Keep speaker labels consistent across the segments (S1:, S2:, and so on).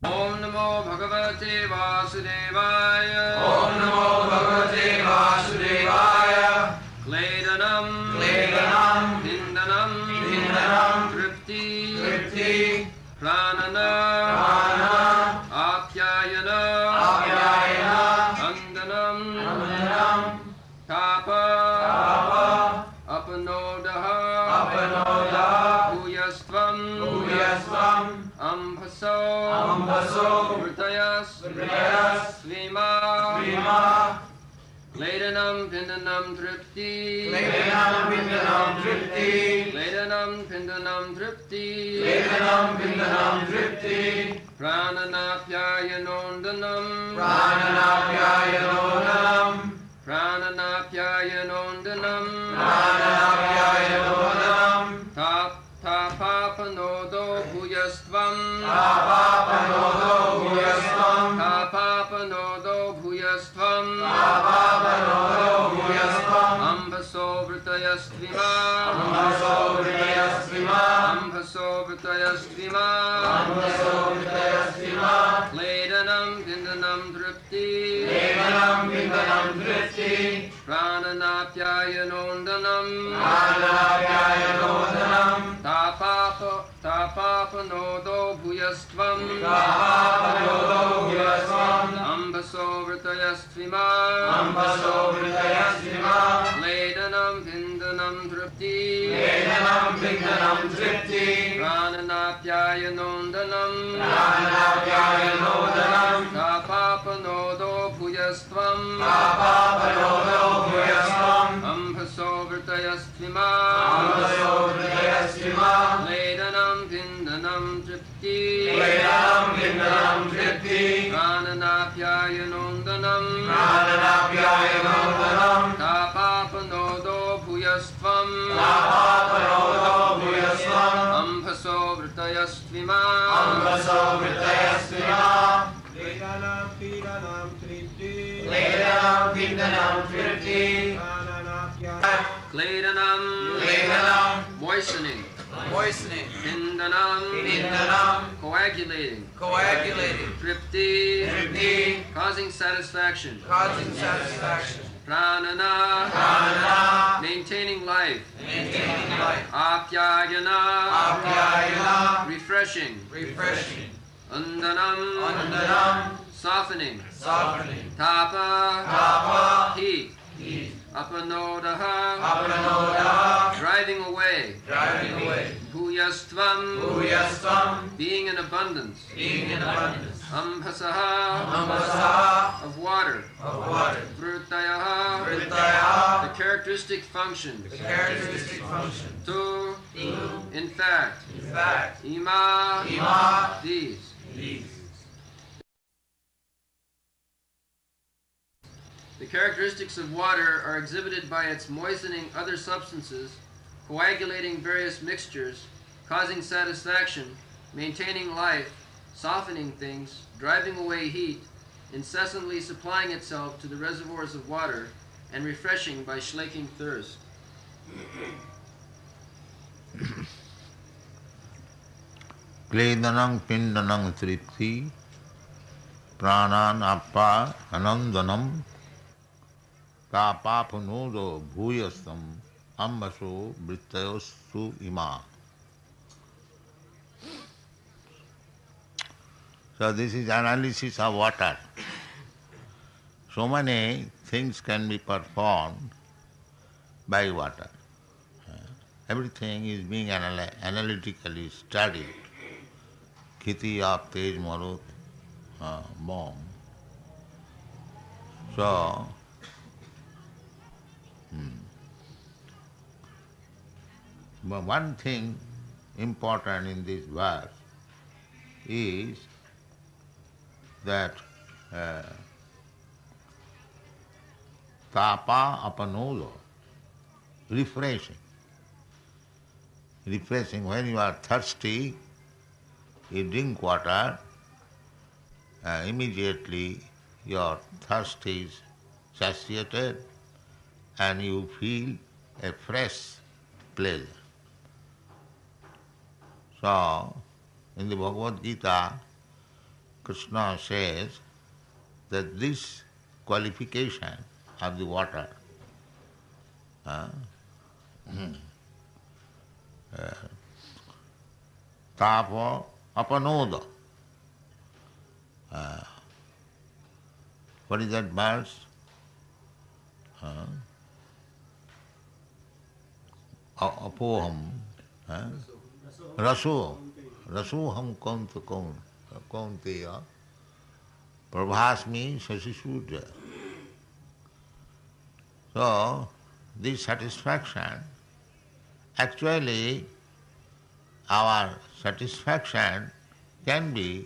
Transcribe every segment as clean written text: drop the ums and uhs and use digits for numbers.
S1: Om Namo Bhagavate Vasudevaya.
S2: Om Namo Bhagavate Vasudevaya.
S1: Kledanam,
S2: Kledanam,
S1: Pindanam,
S2: Pindanam,
S1: Tripti,
S2: Tripti,
S1: Pranana,
S2: Prana,
S1: Apyayana,
S2: Apyayana,
S1: Andanam,
S2: Andanam,
S1: Tapa,
S2: Tapa,
S1: Apanodaha,
S2: Apanodaha,
S1: Bhuyastvam,
S2: Bhuyasvam,
S1: Ambhaso,
S2: Ambhaso,
S1: Vrtayas,
S2: Vrtayas,
S1: Svima,
S2: Svima,
S1: Kledanam, Pindanam, Tripti,
S2: Kledanam, Pindanam, Tripti,
S1: Kledanam, Pindanam, Tripti,
S2: Kledanam, Pindanam, Tripti,
S1: Prananapyayanondanam,
S2: Prananapyayanonam,
S1: Prananapyayanondanam,
S2: Prananapyayanonam,
S1: Tapapanodo Bhuyastvam,
S2: Tapapanodo Bhuyastvam,
S1: Tapapanodo Bhuyastvam,
S2: Tapapanodo Bhuyastvam,
S1: Ambhaso Vrtayastvima,
S2: Ambhaso Vrtayastvima,
S1: Ambhaso Vrtayastvima,
S2: Ambhaso Vrtayastvima,
S1: Kledanam Pindanam Tripti,
S2: Kledanam, Pindanam, Tripti,
S1: Prananapyayanondanam,
S2: Prananapyayanondanam,
S1: Tapapanodo Bhuyastvam,
S2: Tapapanodo Bhuyastvam,
S1: Ambhaso Vrtayastvima,
S2: Ambhaso Vrtayastvima,
S1: Kledanam Pindanam Tripti,
S2: Kledanam, Pindanam, Tripti,
S1: Prananapyayanondanam,
S2: Prananapyayanondanam,
S1: Tapapanodo Bhuyastvam,
S2: Tapapanodo Bhuyastvam,
S1: Ambhaso Vrtayastvima,
S2: Ambhaso Vrtayastvima,
S1: Kledanam Pindanam Tripti,
S2: Kledanam, Pindanam, Tripti,
S1: Prananapyayanondanam,
S2: Prananapyayanondanam,
S1: Tapapanodo Bhuyastvam,
S2: Tapapanodo Bhuyastvam,
S1: Ambhaso Vrtayastvima,
S2: Ambhaso Vrtayastvima,
S3: Kledanam Pindanam Tripti,
S2: Kledanam, Pindanam, Tripti,
S3: Prananapyayanondanam,
S1: Kledanam,
S2: Kledanam,
S1: moistening,
S2: moistening,
S1: Pindanam,
S2: Pindanam,
S1: coagulating,
S2: coagulating,
S1: Tripti,
S2: Tripti,
S1: causing satisfaction,
S2: causing satisfaction,
S1: Pranana,
S2: Prana,
S1: maintaining life,
S2: maintaining life,
S1: Apyayana,
S2: Apyayana,
S1: refreshing,
S2: refreshing,
S1: Andanam,
S2: Andanam,
S1: softening,
S2: softening,
S1: Tapa,
S2: Tapa,
S1: heat,
S2: heat,
S1: Apanodaha,
S2: Apanodaha,
S1: driving away,
S2: driving away,
S1: Bhuyastvam,
S2: Bhuyastvam,
S1: being in abundance,
S2: being in abundance,
S1: Ambhasaha,
S2: Ambhasaha,
S1: of water,
S2: of water,
S1: Vrtayaha,
S2: Vrtaya,
S1: the characteristic functions,
S2: the characteristic function,
S1: to,
S2: to,
S1: in fact,
S2: in fact,
S1: Ima,
S2: Ima,
S1: these.
S2: these.
S1: The characteristics of water are exhibited by its moistening other substances, coagulating various mixtures, causing satisfaction, maintaining life, softening things, driving away heat, incessantly supplying itself to the reservoirs of water, and refreshing by slaking thirst.
S4: Kledanam Pindanam Tripti, Pranan Appa Anandanam, Tapapanodo Bhuyastam, Ambaso Vrittayosu Ima. So this is analysis of water. So many things can be performed by water. Everything is being analytically studied. Khiti of Tej Marut bomb. So, but one thing important in this verse is that tapa apanodo, refreshing. Refreshing, when you are thirsty, you drink water, immediately your thirst is satiated and you feel a fresh pleasure. So, in the Bhagavad Gita, Krishna says that this qualification of the water, tapa apanoda. What is that verse? Apoham. Raso. Rasoham kaunteya. Prabhasmi Shashisudra. So, this satisfaction, actually our satisfaction can be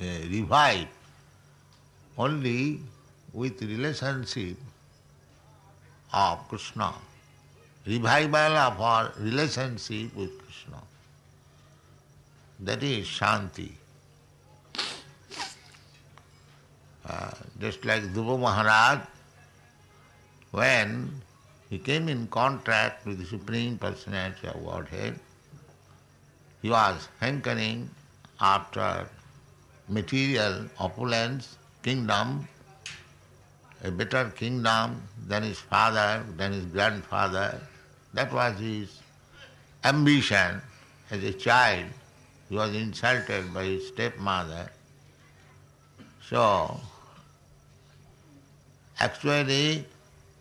S4: revived only with relationship of Krishna. Revival of our relationship with Krishna. That is Shanti. Just like Dhruva Maharaj, when he came in contact with the Supreme Personality of Godhead, he was hankering after material opulence, kingdom, a better kingdom than his father, than his grandfather. That was his ambition as a child. He was insulted by his stepmother. So, actually,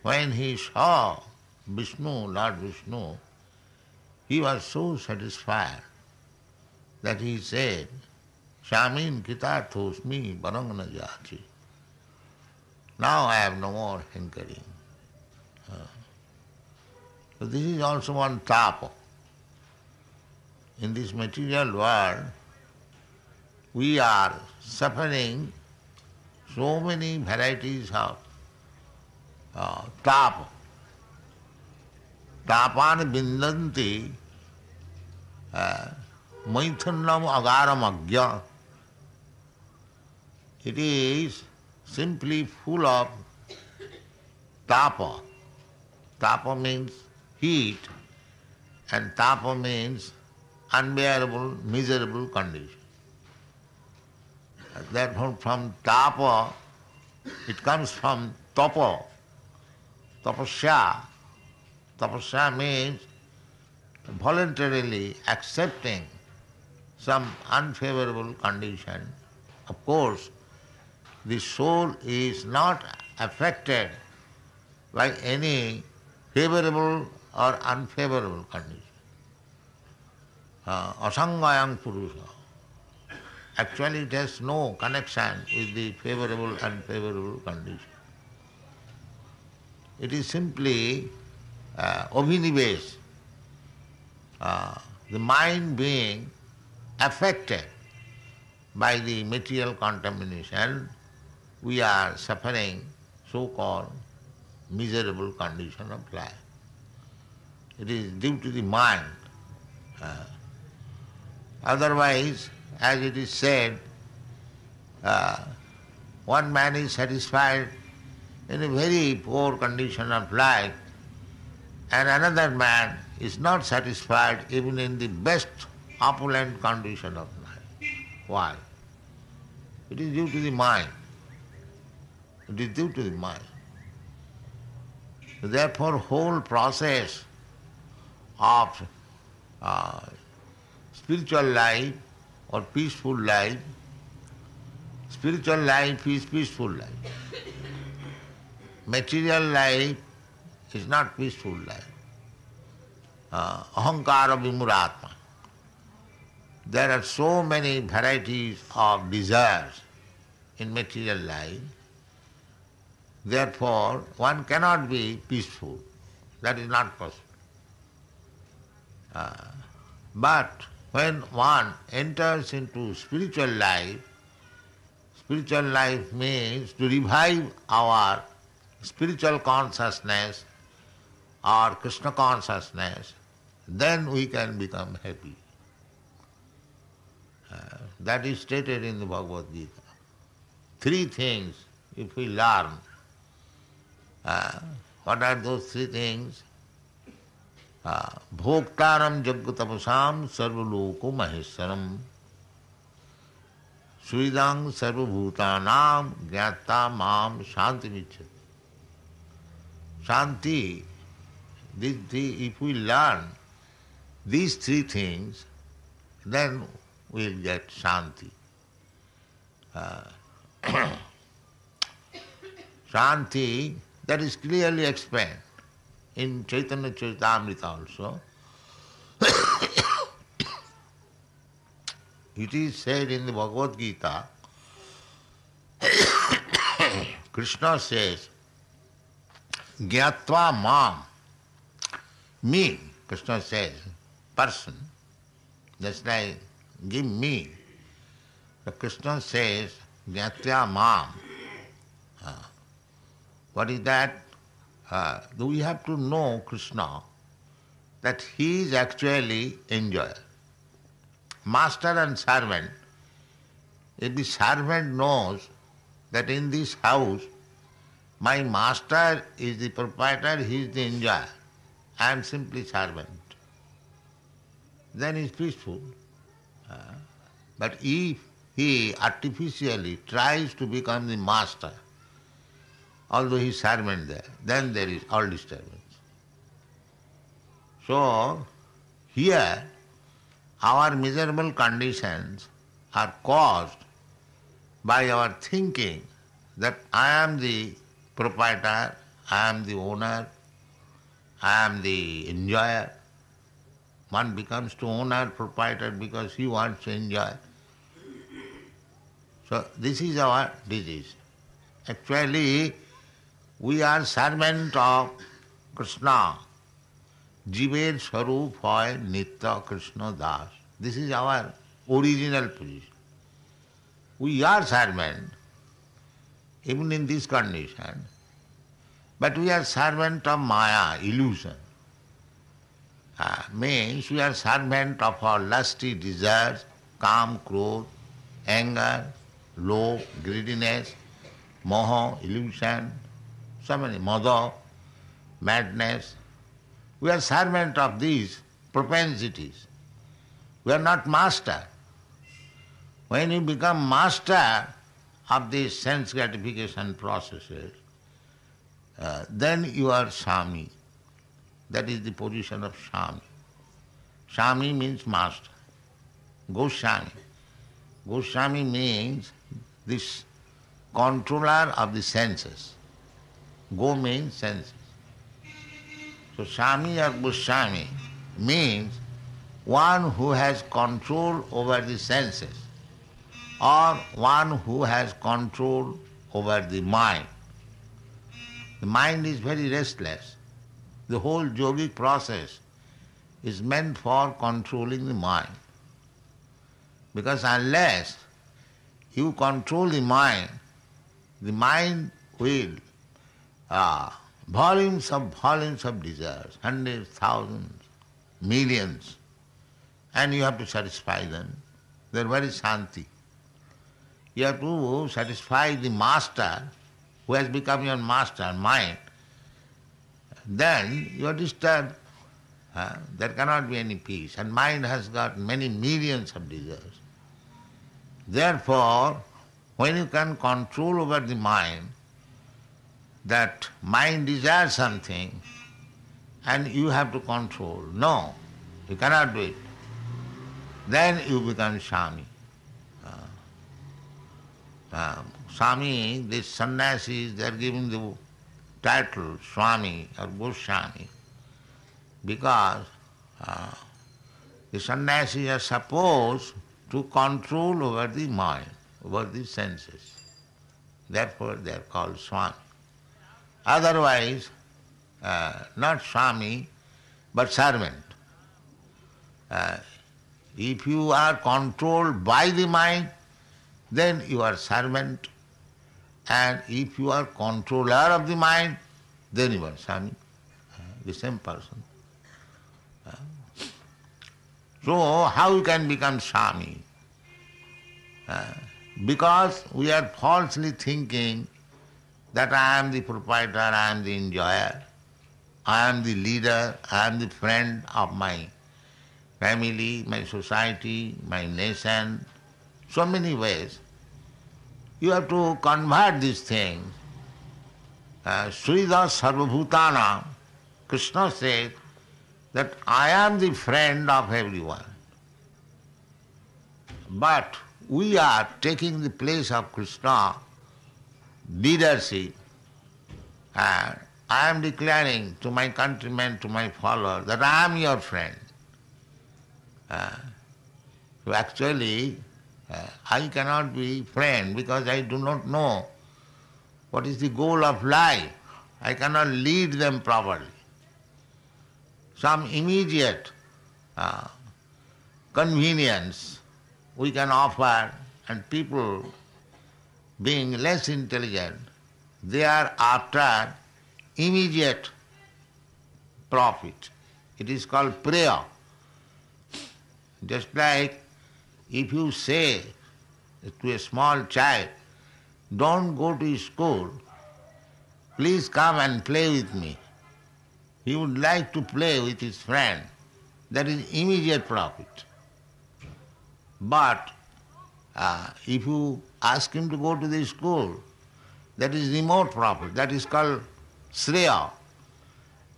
S4: when he saw Vishnu, Lord Vishnu, he was so satisfied that he said, Shamin kitarthosmi barangana jati. Now I have no more hankering. So this is also one tapa. In this material world, we are suffering so many varieties of tapa. Tapan bindanti maithunam agaram agya. It is simply full of tapa. Tapa means heat, and tapa means unbearable, miserable condition. Therefore, from tapa, it comes from tapa, tapasya. Tapasya means voluntarily accepting some unfavorable condition. Of course, the soul is not affected by any favorable or unfavorable condition. Asangayang Purusha. Actually, it has no connection with the favorable and unfavorable condition. It is simply abhinivesh, the mind being affected by the material contamination, we are suffering so-called miserable condition of life. It is due to the mind. Otherwise, as it is said, one man is satisfied in a very poor condition of life, and another man is not satisfied even in the best opulent condition of life. Why? It is due to the mind. It is due to the mind. Therefore, whole process of spiritual life or peaceful life, spiritual life is peaceful life. Material life is not peaceful life. Ahankara vimuratma. There are so many varieties of desires in material life. Therefore, one cannot be peaceful. That is not possible. But when one enters into spiritual life means to revive our spiritual consciousness or Krishna consciousness, then we can become happy. That is stated in the Bhagavad Gita. 3 things, if we learn, what are those 3 things? Bhoktaram jagatapasam sarvaloko maheswaram Suidang sarvabhutanam jnata mam shanti vicchati. Shanti, if we learn these three things, then we'll get shanti. Shanti, that is clearly explained in Chaitanya Charitamrita also. It is said in the Bhagavad Gita, Krishna says, Gyatva mam, me, Krishna says, person, just like give me. The Krishna says, Gyatva mam. What is that? We have to know Krishna, that he is actually enjoyer. Master and servant, if the servant knows that in this house my master is the proprietor, he is the enjoyer, I am simply servant, then he is peaceful. But if he artificially tries to become the master, although he is servant there, then there is all disturbance. So, here our miserable conditions are caused by our thinking that I am the proprietor, I am the owner, I am the enjoyer. One becomes to owner, proprietor because he wants to enjoy. So this is our disease. Actually, we are servant of Krishna. Jiver Swarup hoy Nitya Krishna Das. This is our original position. We are servant, even in this condition, but we are servant of Maya, illusion. Means we are servant of our lusty desires, kam, krodh, anger, lobh, greediness, moha, illusion, so many, mada, madness. We are servant of these propensities. We are not master. When you become master of these sense gratification processes, then you are Swami. That is the position of Swami. Swami means master. Goswami. Goswami means this controller of the senses. Go means senses. So Swami or Goswami means one who has control over the senses or one who has control over the mind. The mind is very restless. The whole yogic process is meant for controlling the mind. Because unless you control the mind will volumes of desires, hundreds, thousands, millions, and you have to satisfy them. They are very shanti. You have to satisfy the master who has become your master, mind. Then you are disturbed. There cannot be any peace. And mind has got many millions of desires. Therefore, when you can control over the mind, that mind desires something and you have to control. No, you cannot do it. Then you become Swami. Swami, these sannyasis, they are given the title Swami or Goswami because the sannyasis are supposed to control over the mind, over the senses. Therefore they are called Swami. Otherwise, not Swami, but servant. If you are controlled by the mind, then you are servant. And if you are controller of the mind, then you are Swami, the same person. So how you can become Swami? Because we are falsely thinking that I am the proprietor, I am the enjoyer, I am the leader, I am the friend of my family, my society, my nation, so many ways You have to convert these things. Srida Sarvabhutana, Krishna said that I am the friend of everyone. But we are taking the place of Krishna, leadership, and I am declaring to my countrymen, to my followers, that I am your friend. So actually, I cannot be friend because I do not know what is the goal of life. I cannot lead them properly. Some immediate convenience we can offer, and people being less intelligent, they are after immediate profit. It is called prayer. Just like if you say to a small child, don't go to school, please come and play with me. He would like to play with his friend. That is immediate profit. But if you ask him to go to the school, that is remote profit. That is called Shreya.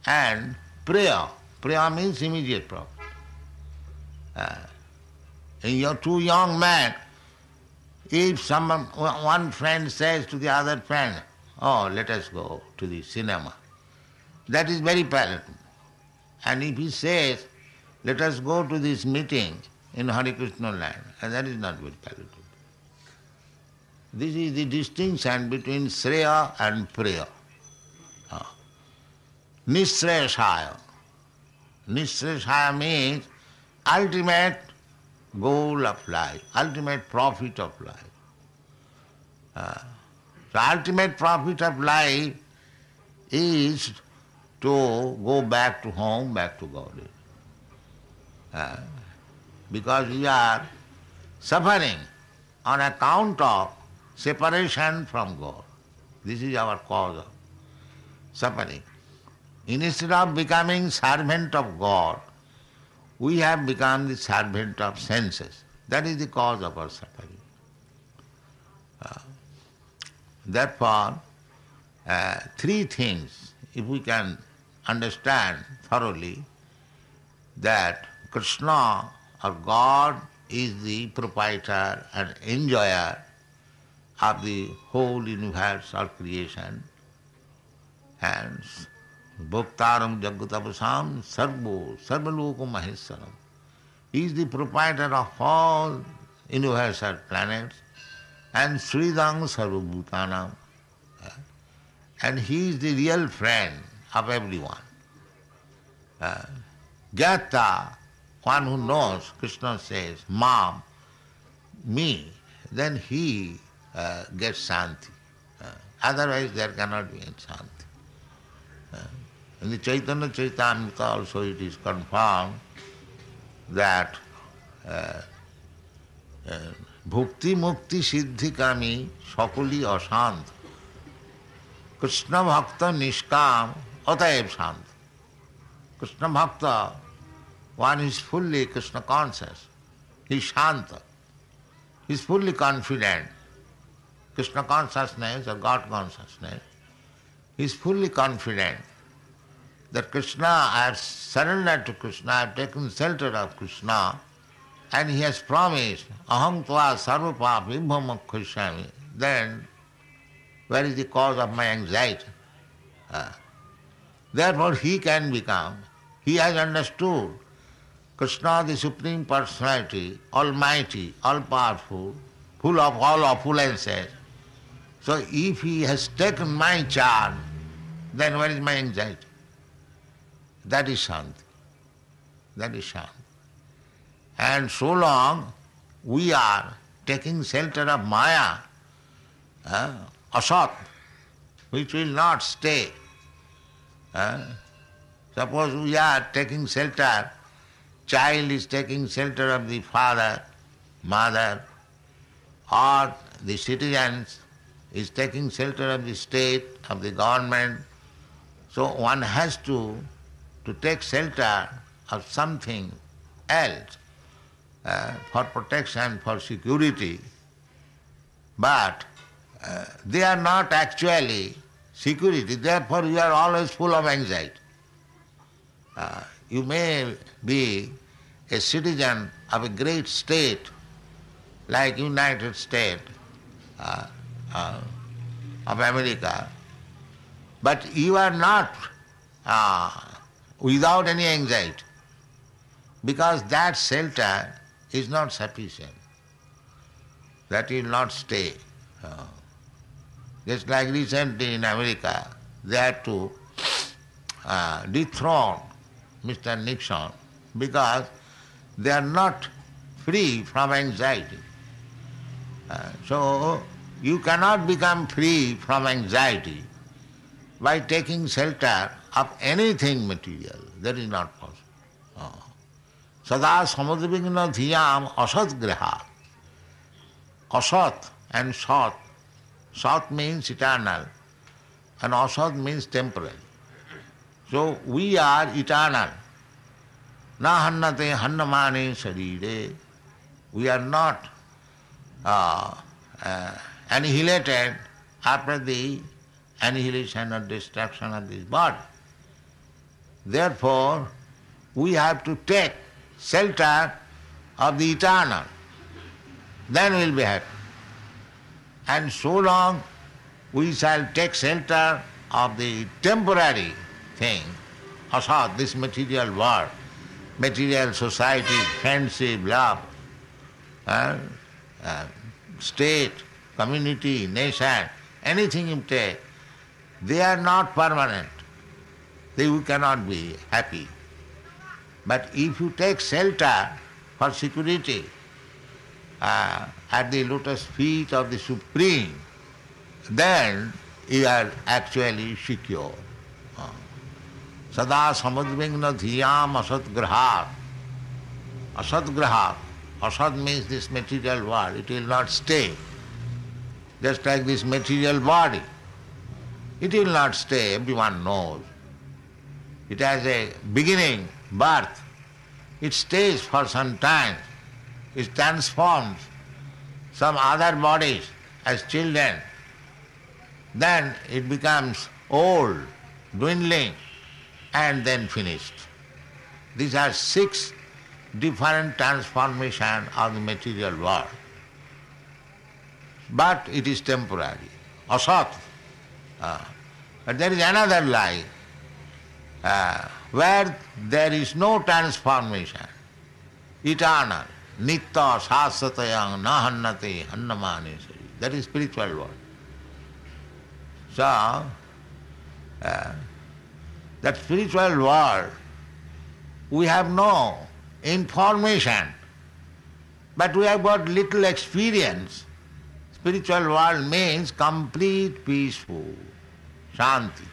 S4: And prayer. Prayer means immediate profit. You're two young men. If one friend says to the other friend, oh, let us go to the cinema, that is very palatable. And if he says, let us go to this meeting in Hare Krishna land, and that is not very palatable. This is the distinction between Shreya and prayer. Nishreshaya. Nishreshaya means ultimate goal of life, ultimate profit of life. The ultimate profit of life is to go back to home, back to God. Because we are suffering on account of separation from God. This is our cause of suffering. Instead of becoming servant of God, we have become the servant of senses. That is the cause of our suffering. Therefore, three things, if we can understand thoroughly, that Krishna or God is the proprietor and enjoyer of the whole universe or creation, and Bhoktaram Jagatapasam Sarvo Sarvaloko Maheswaram. He is the proprietor of all universal planets and Sridang Sarvabhutanam. And he is the real friend of everyone. Gyata, one who knows, Krishna says, Mam, me, then he gets Shanti. Otherwise there cannot be any Shanti. In the Chaitanya Charitamrita also it is confirmed that Bhukti Mukti Siddhi Kami Sakuli Ashant Krishna Bhakta Nishkam Ataev Shant. Krishna Bhakta, one is fully Krishna conscious, he is Shanta, he is fully confident. Krishna consciousness or God consciousness, he is fully confident that Krishna, I have surrendered to Krishna, I have taken shelter of Krishna, and he has promised, Aham tva sarvapa vibhamakkhashyami. Then where is the cause of my anxiety? Therefore he can become, he has understood Krishna, the Supreme Personality, Almighty, All-Powerful, full of all opulences. So if he has taken my charge, then where is my anxiety? That is Shanti. That is Shanti. And so long we are taking shelter of Maya, Asat, which will not stay. Suppose we are taking shelter, child is taking shelter of the father, mother, or the citizens is taking shelter of the state, of the government. So one has to take shelter of something else for protection, for security. But they are not actually security, therefore you are always full of anxiety. You may be a citizen of a great state like United States of America, but you are not without any anxiety, because that shelter is not sufficient. That will not stay. Just like recently in America, they had to dethrone Mr. Nixon because they are not free from anxiety. So you cannot become free from anxiety by taking shelter of anything material. That is not possible. Sada samudvigna dhiyam asat graha. Asat and sat. Sat means eternal and asat means temporary. So we are eternal. Na hannate hannamane sarire. We are not annihilated after the annihilation or destruction of this body. Therefore, we have to take shelter of the eternal. Then we will be happy. And so long we shall take shelter of the temporary thing, asat, this material world, material society, friendship, love, state, community, nation, anything you take, they are not permanent. You cannot be happy. But if you take shelter for security at the lotus feet of the Supreme, then you are actually secure. Sada samudvigna dhiyam asatgrahat. Asatgrahat. Asat means this material world. It will not stay. Just like this material body. It will not stay, everyone knows. It has a beginning, birth. It stays for some time. It transforms some other bodies as children. Then it becomes old, dwindling, and then finished. These are 6 different transformations of the material world. But it is temporary. Asat. But there is another life where there is no transformation. Eternal. Nitta sasatayang nahannate hannamane sari. That is spiritual world. So, that spiritual world, we have no information, but we have got little experience. Spiritual world means complete peaceful, shanti.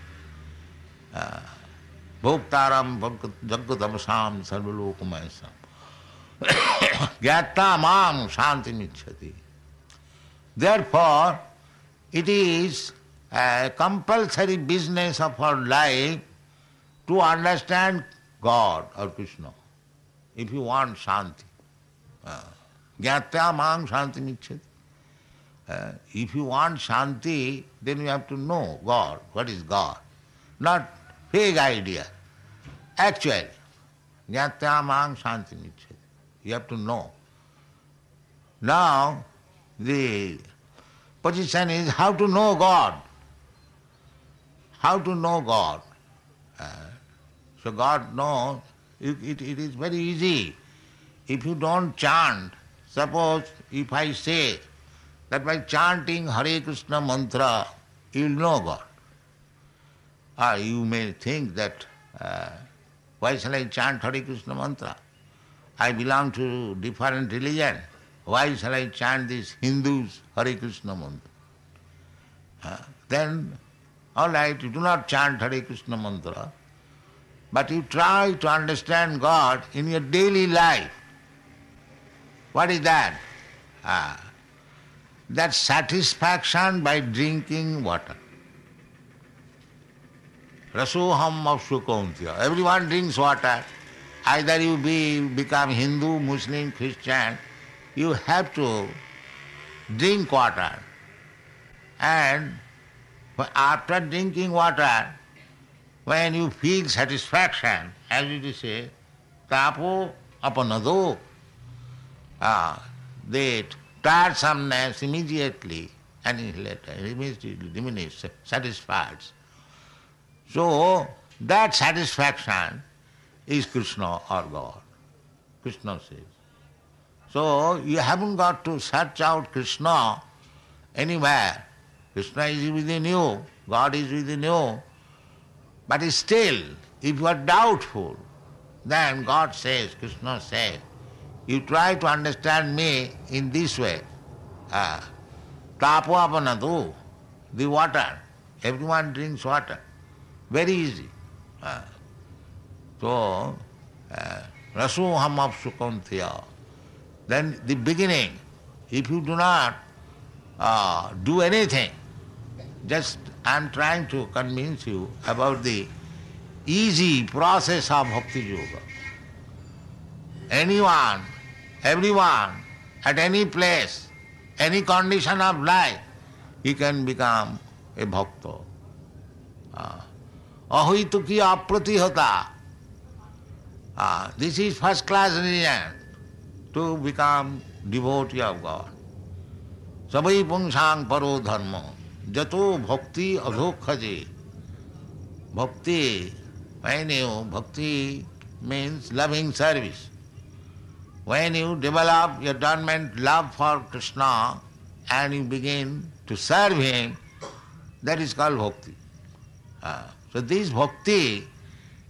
S4: Bhoktaram jaggatamasam sarvalokamayasam. Gyata mam shanti michhati. Therefore, it is a compulsory business of our life to understand God or Krishna. If you want shanti. Gyata mam shanti michhati. If you want shanti, then you have to know God. What is God? Not vague idea. Actually, Gyatya mang shanti michhati. You have to know. Now, the position is how to know God. How to know God. So God knows, it is very easy. If you don't chant, suppose if I say that by chanting Hare Krishna mantra, you will know God. Or you may think that, why shall I chant Hare Krishna mantra? I belong to different religion. Why shall I chant this Hindus Hare Krishna mantra? Then, all right, you do not chant Hare Krishna mantra, but you try to understand God in your daily life. What is that? That satisfaction by drinking water. Rasoham of Sukauntiya. Everyone drinks water. Either you become Hindu, Muslim, Christian, you have to drink water. And after drinking water, when you feel satisfaction, as it is said, tapo apanado, the tiresomeness immediately diminishes, satisfies. So that satisfaction is Krishna or God. Krishna says. So you haven't got to search out Krishna anywhere. Krishna is within you, God is within you. But still, if you are doubtful, then God says, Krishna says, you try to understand me in this way. Tapo apanadu, the water. Everyone drinks water. Very easy. So, rasoham apsukantiya. Then the beginning, if you do not do anything, just I am trying to convince you about the easy process of Bhakti Yoga. Anyone, everyone, at any place, any condition of life, he can become a bhakta. Ahituki apratihata. This is first class religion to become devotee of God. Sabai pungsang paro dharma. Jato bhakti adhokhaje. Bhakti, bhakti means loving service. When you develop your dormant love for Krishna and you begin to serve him, that is called bhakti. So this bhakti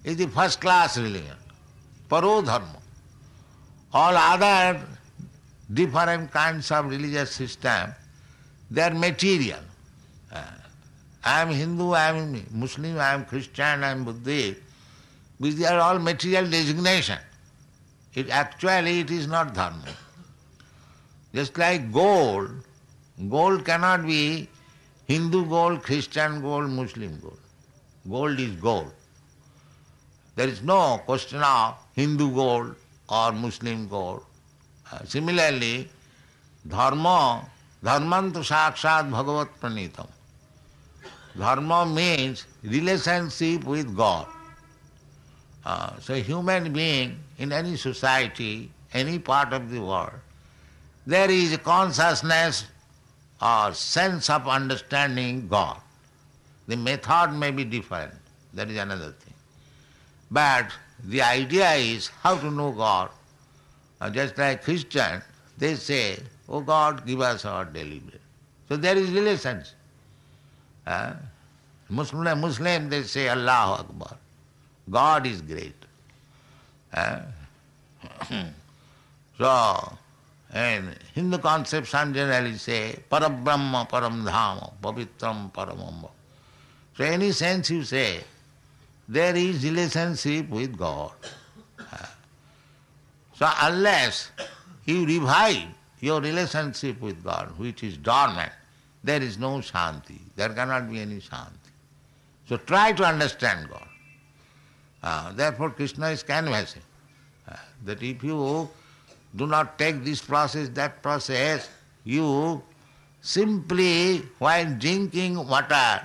S4: is the first class religion, paro dharma. All other different kinds of religious system, they are material. I am Hindu, I am Muslim, I am Christian, I am Buddhist. These are all material designation. Actually it is not dharma. Just like gold, gold cannot be Hindu gold, Christian gold, Muslim gold. Gold is gold. There is no question of Hindu gold or Muslim gold. Similarly, dharma, dharmantu sakshat bhagavat pranitam. Dharma means relationship with God. So human being in any society, any part of the world, there is a consciousness or sense of understanding God. The method may be different, that is another thing. But the idea is how to know God. Just like Christian, they say, oh God, give us our daily bread. So there is relationship. Muslim, they say Allahu Akbar. God is great. So, in Hindu conception generally say, Parabrahma Paramdhama, Pavitram Paramamba. So any sense you say, there is relationship with God. So unless you revive your relationship with God, which is dormant, there is no shanti. There cannot be any shanti. So try to understand God. Therefore Krishna is canvassing that if you do not take this process, that process, you simply, while drinking water,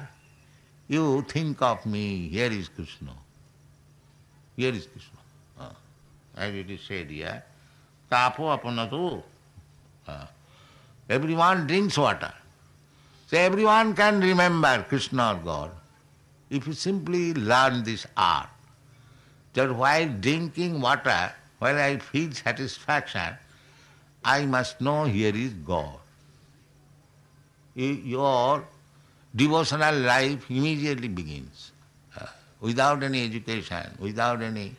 S4: you think of me, here is Krishna. Here is Krishna. As it is said here, tapo apanatu. Everyone drinks water. So everyone can remember Krishna or God if you simply learn this art. That while drinking water, while I feel satisfaction, I must know here is God. Your devotional life immediately begins. Without any education, without any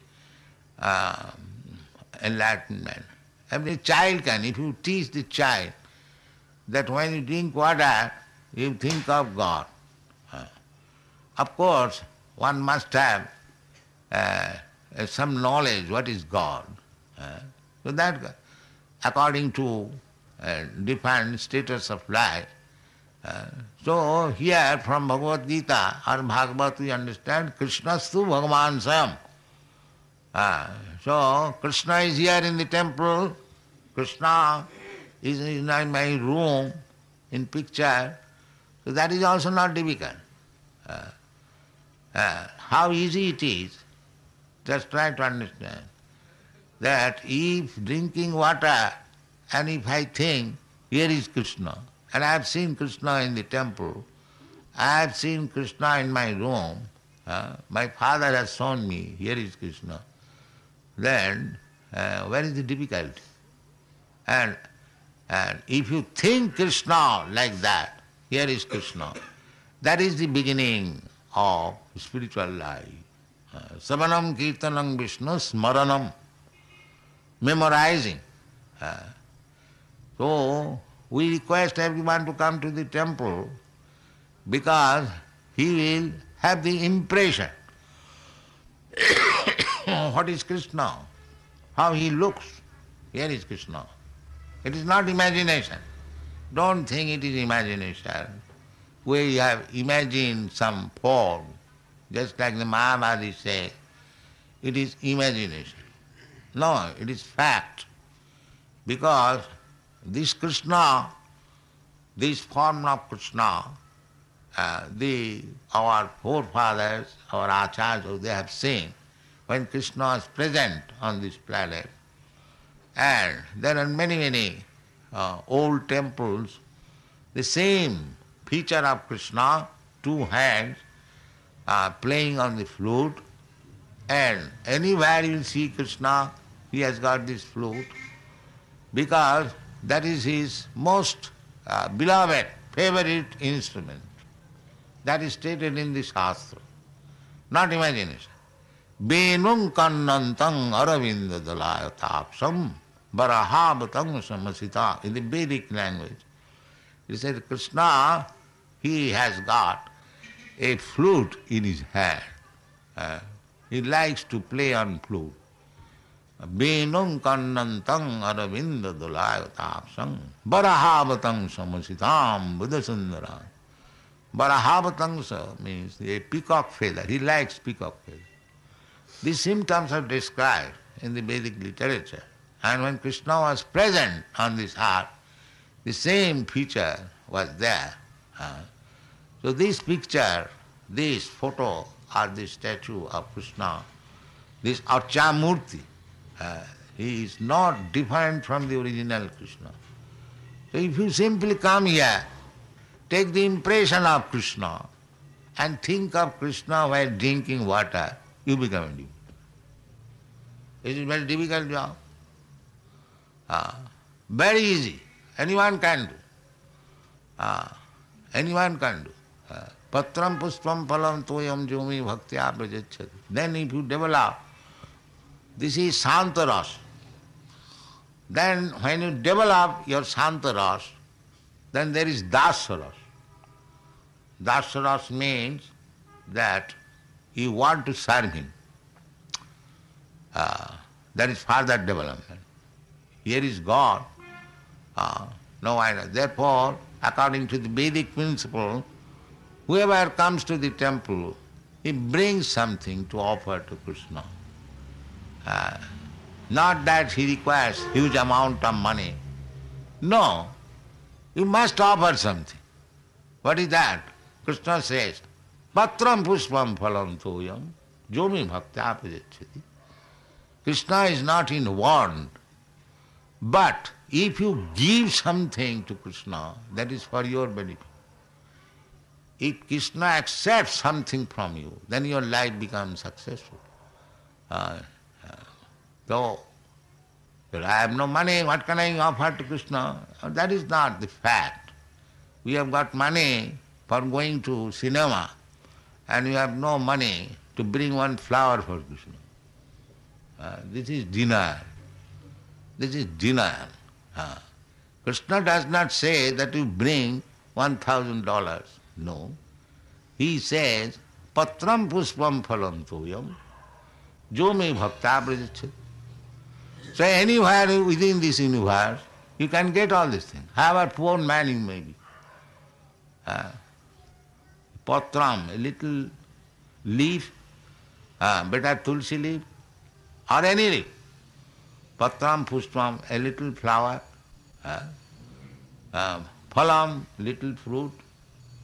S4: enlightenment. Every child can, if you teach the child that when you drink water, you think of God. Of course, one must have some knowledge what is God. So that according to different status of life. So here from Bhagavad Gita or Bhagavad we understand Krishnastu Bhagavan Sam. So Krishna is here in the temple, Krishna is in my room in picture. So that is also not difficult. How easy it is, just try to understand that if drinking water and if I think, here is Krishna, and I have seen Krishna in the temple, I have seen Krishna in my room, my father has shown me, here is Krishna, then where is the difficulty? And if you think Krishna like that, here is Krishna, that is the beginning of spiritual life. Savanam Kirtanam Vishnu Smaranam, memorizing. So we request everyone to come to the temple because he will have the impression what is Krishna, how he looks. Here is Krishna. It is not imagination. Don't think it is imagination. We have imagined some form, just like the Mahabharata say, it is imagination. No, it is fact. Because this Krishna, this form of Krishna, our forefathers, our acharyas, they have seen when Krishna was present on this planet. And there are many old temples, the same feature of Krishna, two hands, playing on the flute, and anywhere you see Krishna, he has got this flute, because that is his most beloved, favorite instrument. That is stated in the Shastra, not imagination. Venum kannantang aravinda dalayatapsam barahavatang samasita. In the Vedic language, it says Krishna, he has got a flute in his hand. He likes to play on flute. Venum kannantang aravinda dalayatapsam barahavatang samasitam buddhasundaram. Barahavatangsa means a peacock feather. He likes peacock feather. These symptoms are described in the Vedic literature. And when Krishna was present on this earth, the same feature was there. So this picture, this photo or this statue of Krishna, this Archamurti, he is not different from the original Krishna. So if you simply come here, take the impression of Krishna and think of Krishna while drinking water, you become a devotee. It is a very difficult job. Very easy. Anyone can do. Anyone can do. Patram puspam phalam toyam jumi bhaktya prajacchati. Then if you develop, this is Santaras. Then when you develop your Santaras, then there is Dasaras. Dasaras means that you want to serve him. That is further development. Here is God. No idea. Therefore, according to the Vedic principle, whoever comes to the temple, he brings something to offer to Krishna. Not that he requires huge amount of money. No, you must offer something. What is that? Krishna says, Patram puspam phalam toyam jomi bhaktya prajacchati. Krishna is not in want, but if you give something to Krishna, that is for your benefit. If Krishna accepts something from you, then your life becomes successful. So, I have no money, what can I offer to Krishna? That is not the fact. We have got money for going to cinema, and we have no money to bring one flower for Krishna. This is denial. This is denial. Krishna does not say that you bring $1,000. No. He says, Patram puspam phalam toyam jomi bhakta prajacchati. So anywhere within this universe, you can get all these things. However poor man you may be. Patram, a little leaf, better tulsi leaf, or any leaf. Patram, puspam, a little flower, phalam, little fruit,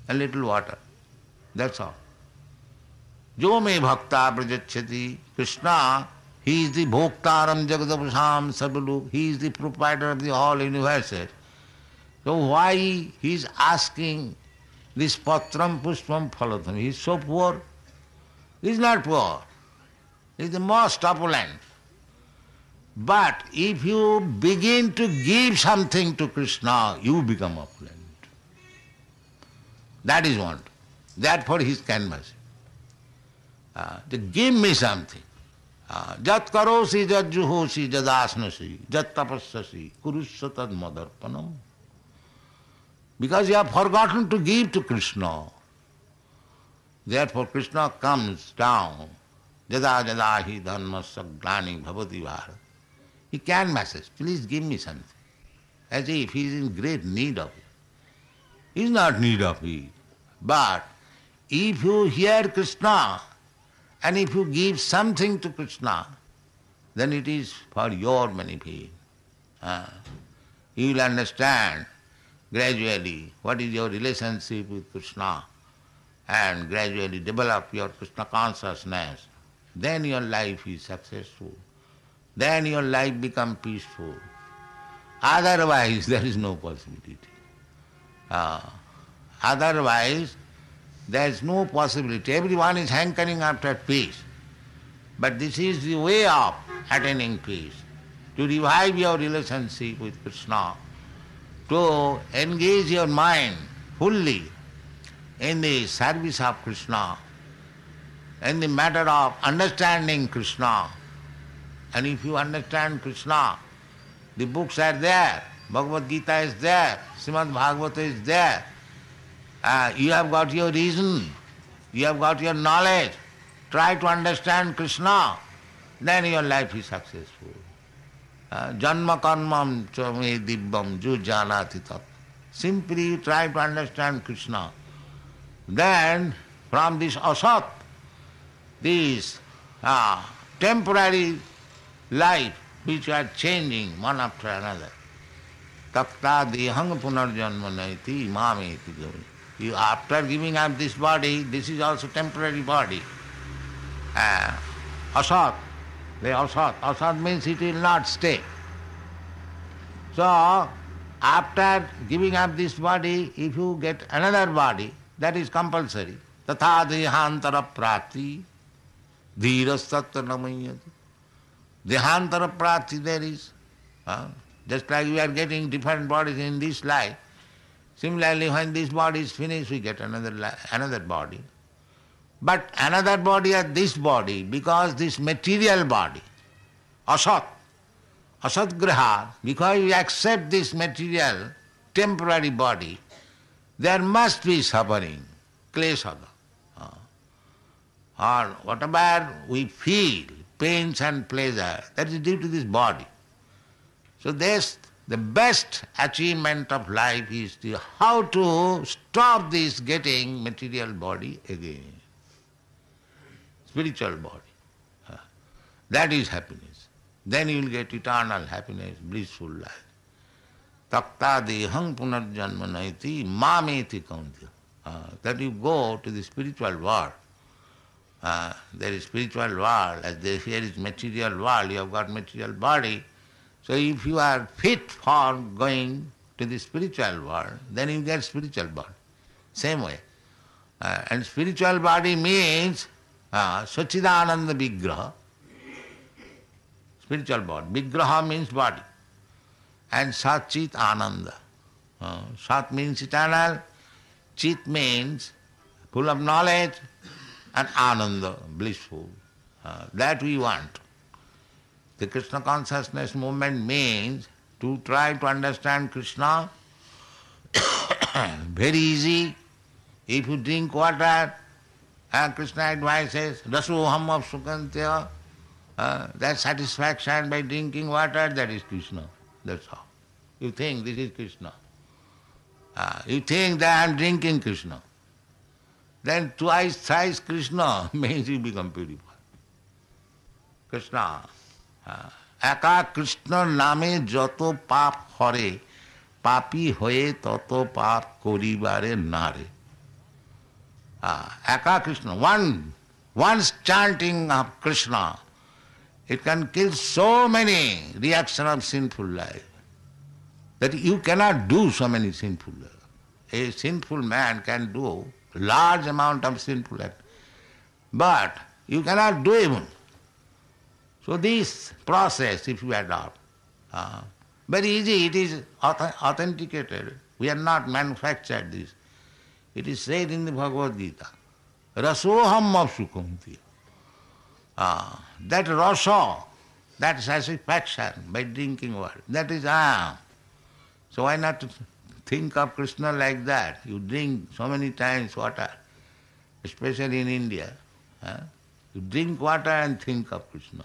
S4: a little water. That's all. Jo me bhakta prajachyati. Krishna, he is the bhoktaram jagadapasam sarvalok. He is the proprietor of the whole universe. So why he is asking this patram pushpam phalatam? He is so poor. He is not poor. He is the most opulent. But if you begin to give something to Krishna, you become opulent. That is want. Therefore he is canvassing. To give me something. Jat karosi, jat juhosi, jat asnasi, jat tapassasi, kurusya tad madarpanam. Because you have forgotten to give to Krishna. Therefore Krishna comes down. Jada jada hi dharmasya glani bhavati bharat. He canvasses, please give me something. As if he is in great need of it. He is not in need of it. But if you hear Krishna and if you give something to Krishna, then it is for your benefit. You will understand gradually what is your relationship with Krishna and gradually develop your Krishna consciousness. Then your life is successful. Then your life becomes peaceful. Otherwise, there is no possibility. Otherwise, there is no possibility. Everyone is hankering after peace. But this is the way of attaining peace. To revive your relationship with Krishna, to engage your mind fully in the service of Krishna, in the matter of understanding Krishna. And if you understand Krishna, the books are there, Bhagavad Gita is there, Srimad Bhagavata is there. You have got your reason, you have got your knowledge. Try to understand Krishna, then your life is successful. Janma karmam cha me dibbam ju janati tat. Simply you try to understand Krishna. Then from this asat, this temporary life which are changing one after another. Takta dehang punarjanma naiti mameti gavi. You after giving up this body, this is also temporary body. Asat, the asat. Asat means it will not stay. So after giving up this body, if you get another body, that is compulsory. Tatha dehantara prati dhirastatta namayati. Dehantara prati there is. Just like we are getting different bodies in this life, similarly when this body is finished, we get another body. But another body or this body, because this material body, asat, asat graha, because we accept this material, temporary body, there must be suffering, klesada. Or whatever we feel, pains and pleasure, that is due to this body. So the best achievement of life is how to stop this getting material body again. Spiritual body. That is happiness. Then you will get eternal happiness, blissful life. Takta dehang punarjanma naiti mameti kauntya. That you go to the spiritual world. There is spiritual world, as here is material world, you have got material body. So if you are fit for going to the spiritual world, then you get spiritual body. Same way. And spiritual body means Sachidananda Vigraha. Spiritual body. Vigraha means body. And Sat Chit Ananda. Sat means eternal, Chit means full of knowledge, and Ananda, blissful. That we want. The Krishna consciousness movement means to try to understand Krishna. Very easy. If you drink water, Krishna advises, Rasoham of Sukantya, that satisfaction by drinking water, that is Krishna. That's all. You think this is Krishna. You think that I am drinking Krishna. Then twice, thrice Krishna means you become purified. Krishna. Eka Krishna name joto pap hore, papi hoye toto pap koribare nare. Aka Krishna, one's chanting of Krishna, it can kill so many reactions of sinful life that you cannot do so many sinful life. A sinful man can do large amount of sinful act, but you cannot do even. So this process, if you adopt, very easy, it is authenticated. We are not manufactured this. It is said in the Bhagavad Gita, Rasoham Apsukamti. That rasa, that satisfaction by drinking water, that is I am. So why not think of Krishna like that? You drink so many times water, especially in India. You drink water and think of Krishna.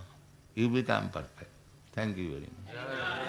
S4: You become perfect. Thank you very much.